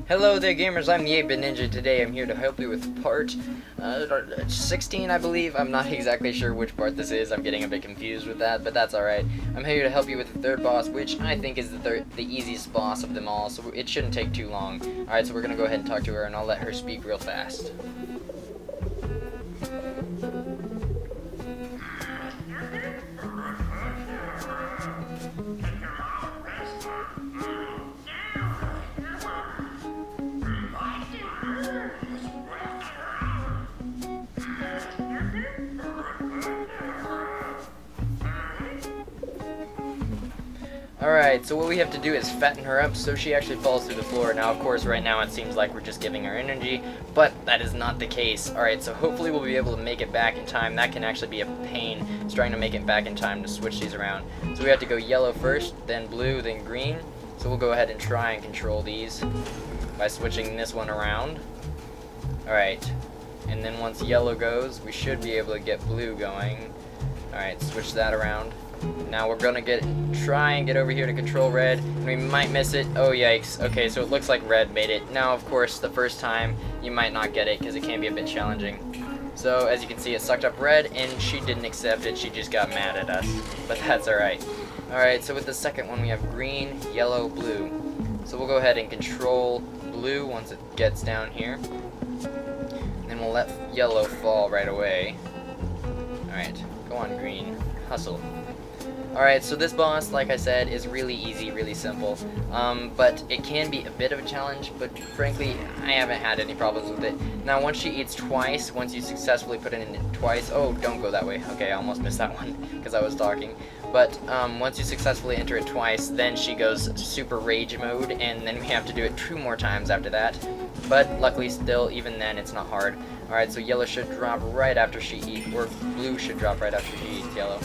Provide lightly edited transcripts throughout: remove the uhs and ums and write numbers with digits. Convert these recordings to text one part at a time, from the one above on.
Hello there gamers, I'm the 8-Bit Ninja. Today I'm here to help you with part 16 I believe. I'm not exactly sure which part this is, I'm getting a bit confused with that, but that's alright. I'm here to help you with the third boss, which I think is the easiest boss of them all, so it shouldn't take too long. Alright, so we're gonna go ahead and talk to her and I'll let her speak real fast. Alright, so what we have to do is fatten her up so she actually falls through the floor. Now, of course, right now it seems like we're just giving her energy, but that is not the case. Alright, so hopefully we'll be able to make it back in time. That can actually be a pain, is trying to make it back in time to switch these around. So we have to go yellow first, then blue, then green. So we'll go ahead and try and control these by switching this one around. Alright, and then once yellow goes, we should be able to get blue going. Alright, switch that around. Now we're gonna try and get over here to control red, and we might miss it. Oh yikes. Okay, so it looks like red made it. Now of course the first time you might not get it because it can be a bit challenging. So as you can see, it sucked up red and she didn't accept it, she just got mad at us. But that's alright. Alright, so with the second one we have green, yellow, blue. So we'll go ahead and control blue once it gets down here. And then we'll let yellow fall right away. Alright, go on green. Hustle. Alright, so this boss, like I said, is really easy, really simple, but it can be a bit of a challenge, but frankly, I haven't had any problems with it. Now, once she eats twice, once you successfully put it in twice, oh, don't go that way, okay, I almost missed that one, because I was talking, but once you successfully enter it twice, then she goes super rage mode, and then we have to do it 2 more times after that, but luckily still, even then, it's not hard. Alright, so yellow should drop right after she eats, or blue should drop right after she eats yellow.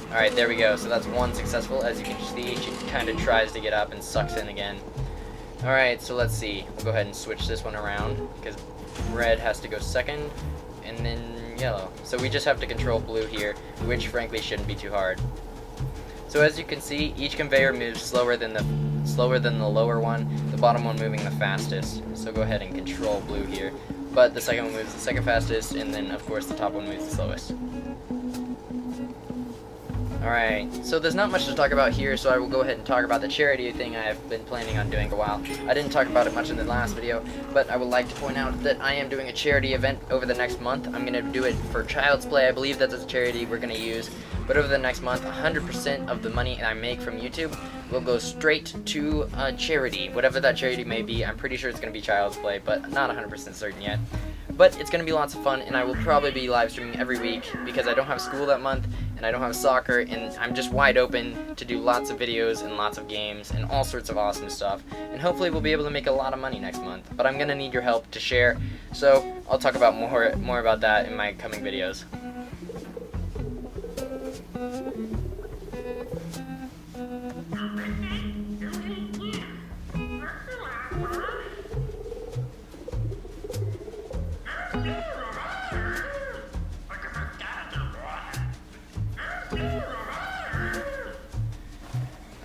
Alright, there we go. So that's one successful. As you can see, she kind of tries to get up and sucks in again. Alright, so let's see. We'll go ahead and switch this one around, because red has to go second, and then yellow. So we just have to control blue here, which frankly shouldn't be too hard. So as you can see, each conveyor moves slower than the lower one, the bottom one moving the fastest. So go ahead and control blue here. But the second one moves the second fastest, and then of course the top one moves the slowest. Alright, so there's not much to talk about here, so I will go ahead and talk about the charity thing I've been planning on doing for a while. I didn't talk about it much in the last video, but I would like to point out that I am doing a charity event over the next month. I'm going to do it for Child's Play. I believe that's a charity we're going to use. But over the next month, 100% of the money I make from YouTube will go straight to a charity. Whatever that charity may be, I'm pretty sure it's going to be Child's Play, but not 100% certain yet. But it's going to be lots of fun, and I will probably be live streaming every week because I don't have school that month, and I don't have soccer, and I'm just wide open to do lots of videos and lots of games and all sorts of awesome stuff. And hopefully we'll be able to make a lot of money next month. But I'm going to need your help to share, so I'll talk about more about that in my coming videos.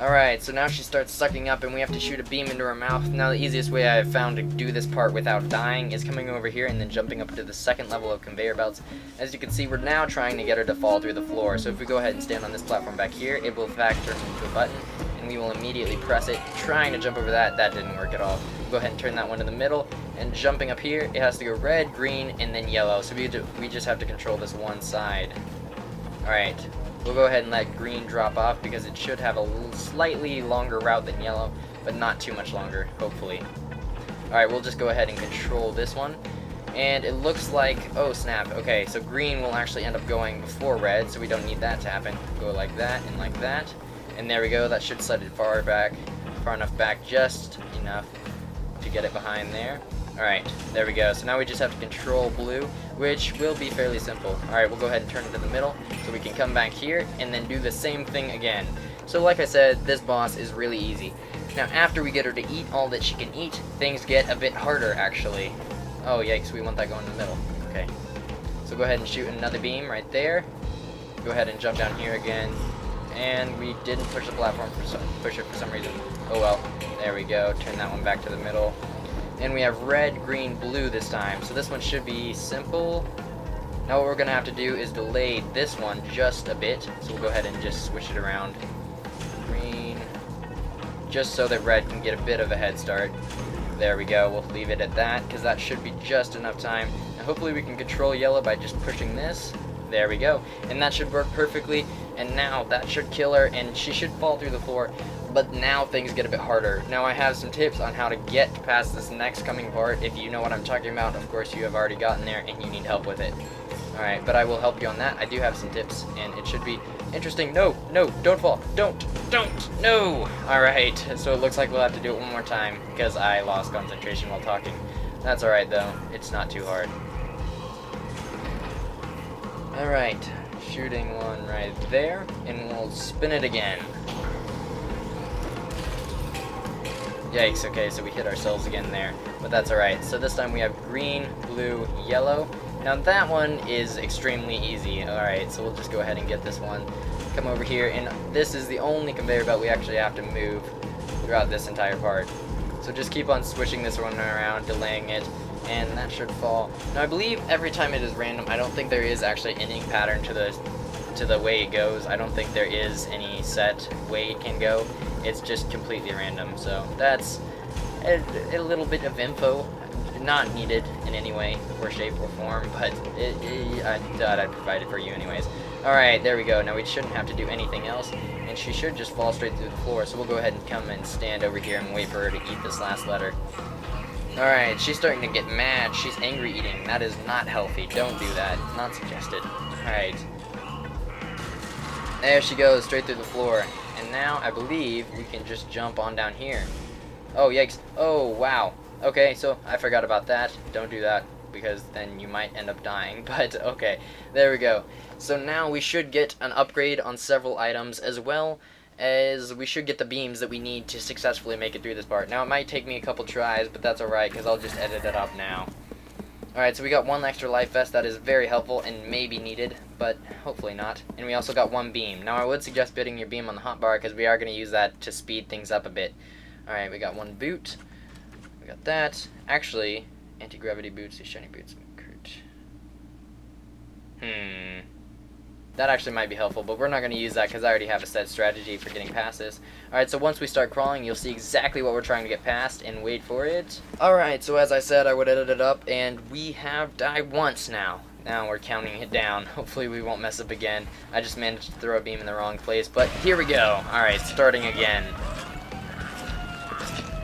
Alright, so now she starts sucking up and we have to shoot a beam into her mouth. Now the easiest way I have found to do this part without dying is coming over here and then jumping up to the second level of conveyor belts. As you can see, we're now trying to get her to fall through the floor. So if we go ahead and stand on this platform back here, it will in fact turn into a button, and we will immediately press it, trying to jump over that. That didn't work at all. We'll go ahead and turn that one to the middle, and jumping up here, it has to go red, green, and then yellow. So we just have to control this one side. Alright. We'll go ahead and let green drop off because it should have a slightly longer route than yellow, but not too much longer, hopefully. Alright, we'll just go ahead and control this one. And it looks like, oh snap, okay, so green will actually end up going before red, so we don't need that to happen. Go like that and like that. And there we go, that should set it far enough back, just enough to get it behind there. Alright, there we go. So now we just have to control blue, which will be fairly simple. Alright, we'll go ahead and turn it to the middle, so we can come back here and then do the same thing again. So like I said, this boss is really easy. Now after we get her to eat all that she can eat, things get a bit harder actually. Oh yikes, we want that going in the middle. Okay. So go ahead and shoot another beam right there. Go ahead and jump down here again. And we didn't push the platform push it for some reason. Oh well, there we go. Turn that one back to the middle. And we have red, green, blue this time. So this one should be simple. Now what we're going to have to do is delay this one just a bit. So we'll go ahead and just switch it around. Green. Just so that red can get a bit of a head start. There we go. We'll leave it at that because that should be just enough time. And hopefully we can control yellow by just pushing this. There we go. And that should work perfectly. And now that should kill her and she should fall through the floor. But now things get a bit harder. Now I have some tips on how to get past this next coming part. If you know what I'm talking about, of course you have already gotten there and you need help with it. Alright, but I will help you on that. I do have some tips and it should be interesting. No, no, don't fall. Don't, no. Alright, so it looks like we'll have to do it one more time because I lost concentration while talking. That's alright though. It's not too hard. Alright, shooting one right there and we'll spin it again. Yikes, okay, so we hit ourselves again there, but that's alright. So this time we have green, blue, yellow. Now that one is extremely easy. Alright, so we'll just go ahead and get this one. Come over here, and this is the only conveyor belt we actually have to move throughout this entire part. So just keep on switching this one around, delaying it, and that should fall. Now I believe every time it is random. I don't think there is actually any pattern to the way it goes. I don't think there is any set way it can go. It's just completely random. So that's a little bit of info, not needed in any way or shape or form, but I thought I'd provide it for you anyways. Alright, there we go. Now we shouldn't have to do anything else, and she should just fall straight through the floor. So we'll go ahead and come and stand over here and wait for her to eat this last letter. Alright, she's starting to get mad. She's angry eating. That is not healthy. Don't do that. It's not suggested. Alright. There she goes, straight through the floor. And now I believe we can just jump on down here. Oh, yikes. Oh, wow. Okay, so I forgot about that. Don't do that, because then you might end up dying. But, okay. There we go. So now we should get an upgrade on several items, as well as we should get the beams that we need to successfully make it through this part. Now, it might take me a couple tries, but that's alright, because I'll just edit it up now. Alright, so we got one extra life vest. That is very helpful and maybe needed, but hopefully not. And we also got one beam. Now, I would suggest putting your beam on the hotbar, because we are going to use that to speed things up a bit. Alright, we got one boot. We got that. Actually, anti-gravity boots, these shiny boots. That actually might be helpful, but we're not going to use that because I already have a set strategy for getting past this. Alright, so once we start crawling, you'll see exactly what we're trying to get past, and wait for it. Alright, so as I said, I would edit it up, and we have died once now. Now we're counting it down. Hopefully we won't mess up again. I just managed to throw a beam in the wrong place, but here we go. Alright, starting again.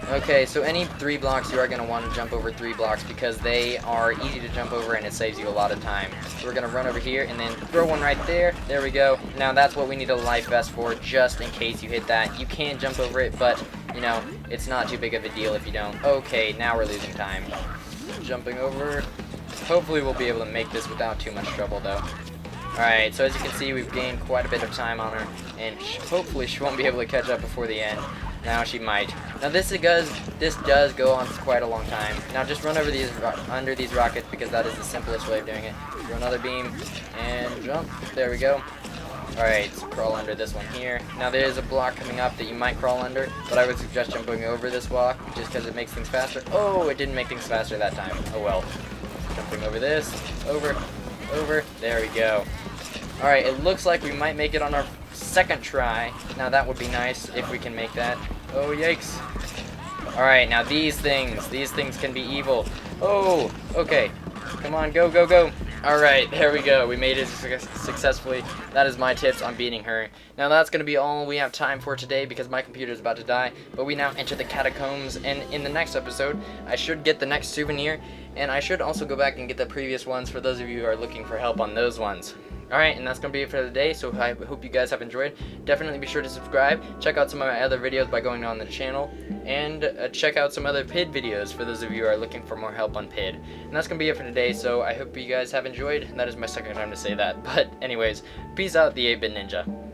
Okay, so any 3 blocks, you are going to want to jump over 3 blocks because they are easy to jump over and it saves you a lot of time. So we're going to run over here and then throw one right there. There we go. Now that's what we need a life vest for, just in case you hit that. You can jump over it, but, you know, it's not too big of a deal if you don't. Okay, now we're losing time. Jumping over. Hopefully we'll be able to make this without too much trouble, though. Alright, so as you can see, we've gained quite a bit of time on her, and hopefully she won't be able to catch up before the end. Now she might. Now this does go on for quite a long time. Now just run over under these rockets because that is the simplest way of doing it. Throw another beam and jump. There we go. Alright, so crawl under this one here. Now there is a block coming up that you might crawl under, but I would suggest jumping over this block just because it makes things faster. Oh, it didn't make things faster that time. Oh well. Jumping over this. Over. There we go. Alright, it looks like we might make it on our second try. Now that would be nice if we can make that. Oh, yikes. Alright, now these things can be evil. Oh, okay. Come on, go. Alright, there we go. We made it successfully. That is my tips on beating her. Now that's going to be all we have time for today because my computer is about to die. But we now enter the catacombs, and in the next episode, I should get the next souvenir, and I should also go back and get the previous ones for those of you who are looking for help on those ones. Alright, and that's going to be it for today, so I hope you guys have enjoyed. Definitely be sure to subscribe, check out some of my other videos by going on the channel, and check out some other PID videos for those of you who are looking for more help on PID. And that's going to be it for today, so I hope you guys have enjoyed, and that is my second time to say that. But anyways, peace out, the 8-Bit Ninja.